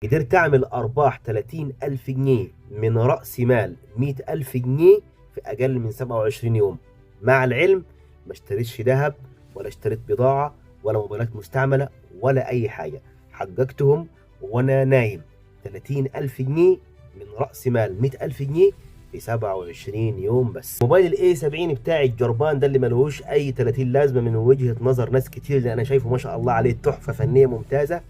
قدرت أعمل أرباح 30,000 جنيه من رأس مال 100,000 جنيه في أقل من 27 يوم. مع العلم ما اشتريتش ذهب ولا اشتريت بضاعة ولا موبايلات مستعملة ولا أي حاجة، حققتهم وأنا نايم. 30,000 جنيه من رأس مال 100,000 جنيه في 27 يوم بس. موبايل الاي 70 بتاعي الجربان ده اللي ملهوش أي 30 لازمة من وجهة نظر ناس كتير، اللي أنا شايفه ما شاء الله عليه تحفة فنية ممتازة،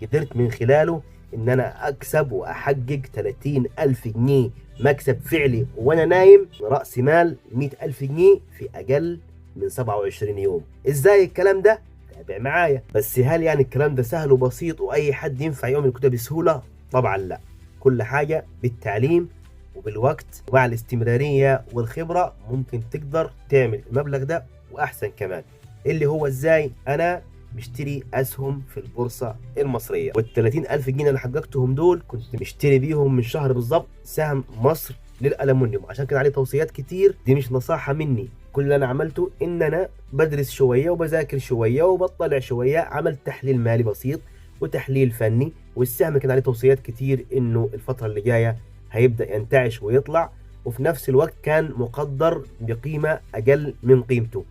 قدرت من خلاله ان انا اكسب واحقق 30,000 جنيه مكسب فعلي وانا نايم، رأس مال 100,000 جنيه في اقل من 27 يوم. ازاي الكلام ده؟ تابع معايا. بس هل يعني الكلام ده سهل وبسيط واي حد ينفع يعمل كده بسهولة؟ طبعا لا، كل حاجة بالتعليم وبالوقت ومع الاستمرارية والخبرة ممكن تقدر تعمل المبلغ ده واحسن كمان. اللي هو ازاي؟ انا مشتري اسهم في البورصه المصريه، وال 30,000 جنيه اللي حققتهم دول كنت مشتري بيهم من شهر بالظبط سهم مصر للالومنيوم، عشان كان عليه توصيات كتير. دي مش نصيحه مني، كل اللي انا عملته ان انا بدرس شويه وبذاكر شويه وبطلع شويه، عملت تحليل مالي بسيط وتحليل فني، والسهم كان عليه توصيات كتير انه الفتره اللي جايه هيبدا ينتعش ويطلع، وفي نفس الوقت كان مقدر بقيمه اقل من قيمته.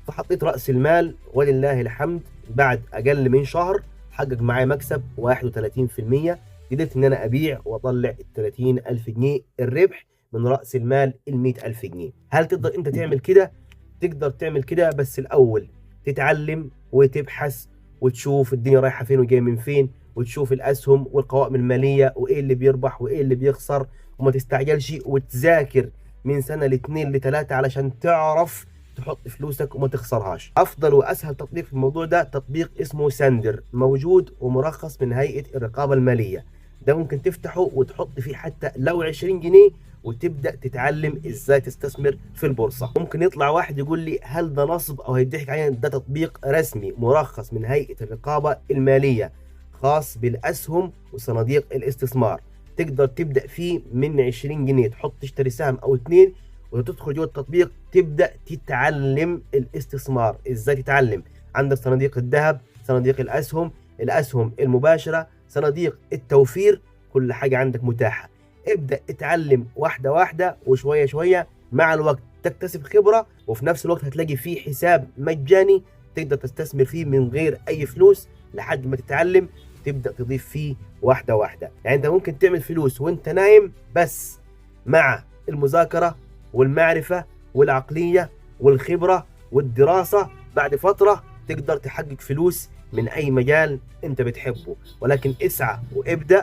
فحطيت رأس المال ولله الحمد بعد أقل من شهر حقق معايا مكسب 31%. قدرت إن أنا أبيع وأطلع ال 30,000 جنيه الربح من رأس المال ال 100,000 جنيه. هل تقدر أنت تعمل كده؟ تقدر تعمل كده، بس الأول تتعلم وتبحث وتشوف الدنيا رايحة فين وجاية من فين، وتشوف الأسهم والقوائم المالية وإيه اللي بيربح وإيه اللي بيخسر، وما تستعجلش، وتذاكر من سنة لاتنين لتلاتة علشان تعرف تحط فلوسك وما تخسرهاش. افضل واسهل تطبيق في الموضوع ده تطبيق اسمه ساندر، موجود ومرخص من هيئة الرقابة المالية. ده ممكن تفتحه وتحط فيه حتى لو 20 جنيه وتبدأ تتعلم ازاي تستثمر في البورصة. ممكن يطلع واحد يقول لي هل ده نصب او هيضحك علينا؟ ده تطبيق رسمي مرخص من هيئة الرقابة المالية، خاص بالاسهم وصناديق الاستثمار. تقدر تبدأ فيه من 20 جنيه، تحط تشتري سهم او اتنين وتدخل جوه التطبيق تبدا تتعلم الاستثمار. ازاي تتعلم؟ عندك صناديق الذهب، صناديق الاسهم المباشره، صناديق التوفير، كل حاجه عندك متاحه. ابدا اتعلم واحده واحده وشويه شويه، مع الوقت تكتسب خبره، وفي نفس الوقت هتلاقي فيه حساب مجاني تقدر تستثمر فيه من غير اي فلوس لحد ما تتعلم، تبدا تضيف فيه واحده واحده. يعني انت ممكن تعمل فلوس وانت نايم، بس مع المذاكره والمعرفة والعقلية والخبرة والدراسة بعد فترة تقدر تحقق فلوس من أي مجال أنت بتحبه. ولكن اسعى وابدأ